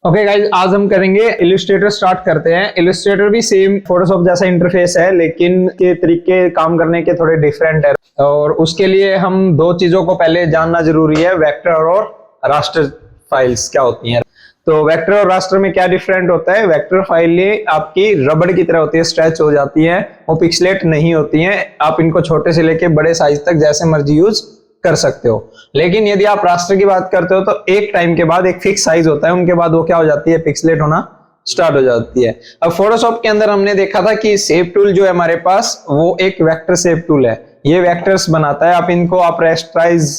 Okay guys, आज हम करेंगे इलस्ट्रेटर। स्टार्ट करते हैं। इलस्ट्रेटर भी सेम फोटोशॉप जैसा इंटरफेस है, लेकिन के तरीके काम करने के थोड़े डिफरेंट है। और उसके लिए हम दो चीजों को पहले जानना जरूरी है, वेक्टर और रास्टर फाइल्स क्या होती हैं। तो वेक्टर और रास्टर में क्या डिफरेंट होता है? वेक्टर फाइलें आपकी रबड़ की तरह होती है, स्ट्रेच हो जाती है, वो पिक्सलेट नहीं होती हैं। आप इनको छोटे से लेके बड़े साइज तक जैसे मर्जी यूज कर सकते हो। लेकिन यदि आप रास्टर की बात करते हो तो एक टाइम के बाद एक फिक्स साइज होता है, उनके बाद वो क्या हो जाती है, पिक्सलेट होना स्टार्ट हो जाती है। अब फोटोशॉप के अंदर हमने देखा था कि शेप टूल जो है हमारे पास, वो एक वेक्टर शेप टूल है। ये वेक्टर्स बनाता है। आप इनको आप रेस्टराइज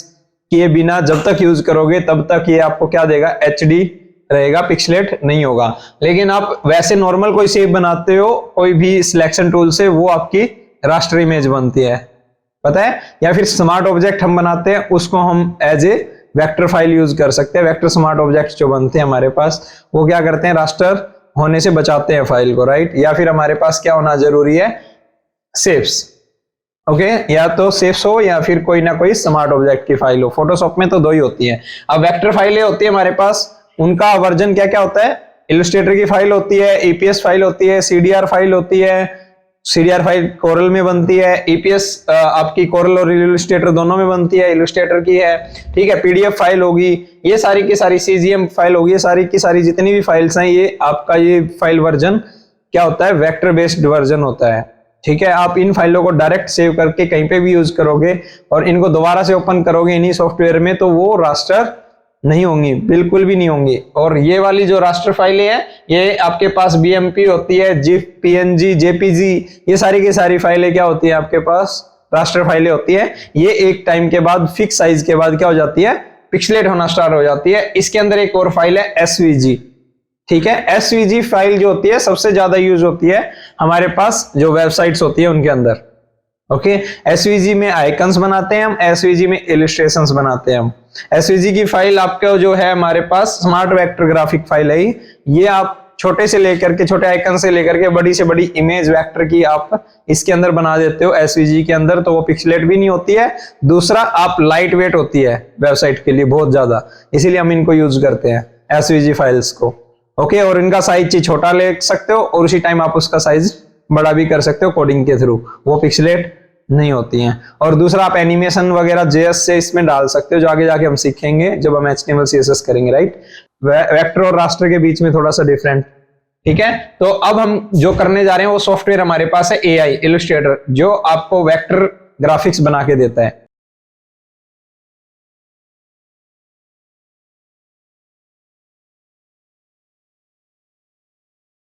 किए बिना जब तक यूज करोगे तब तक ये आपको क्या देगा, एचडी रहेगा, पिक्सलेट नहीं होगा। लेकिन आप वैसे नॉर्मल कोई शेप बनाते हो कोई भी सिलेक्शन टूल से, वो आपकी रास्टर इमेज बनती है, पता है। या फिर स्मार्ट ऑब्जेक्ट हम बनाते हैं, उसको हम as a vector file use कर सकते हैं। वेक्टर स्मार्ट ऑब्जेक्ट जो बनते हैं हमारे पास, वो क्या करते हैं, रास्टर होने से बचाते हैं फाइल को, राइट। या फिर हमारे पास क्या होना जरूरी है, शेप्स। ओके, या तो शेप्स हो या फिर कोई ना कोई स्मार्ट ऑब्जेक्ट की फाइल हो। फोटोशॉप में तो दो ही होती है। अब वेक्टर फाइलें होती है हमारे पास, उनका वर्जन क्या क्या होता है, इलस्ट्रेटर की फाइल होती है, ईपीएस फाइल होती है, सीडीआर फाइल होती है। सीडीआर फाइल कोरल में बनती है, ईपीएस आपकी कोरल और इलस्ट्रेटर दोनों में बनती है, इलस्ट्रेटर की है, ठीक है। पीडीएफ फाइल होगी, ये सारी की सारी सीजीएम फाइल होगी, ये सारी की सारी जितनी भी फाइल्स हैं, ये आपका ये फाइल वर्जन क्या होता है, वेक्टर बेस्ड वर्जन होता है, ठीक है। आप इन फाइलों को डायरेक्ट सेव करके कहीं पे भी यूज करोगे और इनको दोबारा से ओपन करोगे इन्हीं सॉफ्टवेयर में, तो वो रास्टर नहीं होंगी, बिल्कुल भी नहीं होंगी। और ये वाली जो रास्टर फाइलें हैं, ये आपके पास बीएमपी होती है, जिफ, पीएनजी, जेपीजी, ये सारी की सारी फाइलें क्या होती है आपके पास, रास्टर फाइलें होती है। ये एक टाइम के बाद, फिक्स साइज के बाद क्या हो जाती है, पिक्सलेट होना स्टार्ट हो जाती है। इसके अंदर एक और फाइल है एसवीजी, ठीक है। एसवीजी फाइल जो होती है सबसे ज्यादा यूज होती है हमारे पास जो वेबसाइट्स होती है उनके अंदर। ओके, एसवीजी में आइकन्स बनाते हैं हम, एसवीजी में इलस्ट्रेशंस बनाते हैं हम। एसवीजी की फाइल आपका जो है हमारे पास स्मार्ट वेक्टर ग्राफिक फाइल है। ये आप छोटे से लेकर के, छोटे आइकन से लेकर के बड़ी से बड़ी इमेज वेक्टर की आप इसके अंदर बना देते हो एसवीजी के अंदर, तो वो पिक्सलेट भी नहीं होती है। दूसरा, आप लाइट वेट होती है वेबसाइट के लिए बहुत ज्यादा, इसीलिए हम इनको यूज करते हैं एसवीजी फाइल्स को। ओके, और इनका साइज छोटा ले सकते हो और उसी टाइम आप उसका साइज बड़ा भी कर सकते हो कोडिंग के थ्रू, वो पिक्सलेट नहीं होती हैं। और दूसरा, आप एनिमेशन वगैरह जेएस से इसमें डाल सकते हो, जो आगे जाके हम सीखेंगे जब हम एचटीएमएल सीएसएस करेंगे, राइट। वेक्टर और रास्टर के बीच में थोड़ा सा डिफरेंट, ठीक है। तो अब हम जो करने जा रहे हैं वो सॉफ्टवेयर हमारे पास है एआई इलस्ट्रेटर, जो आपको वेक्टर ग्राफिक्स बना के देता है।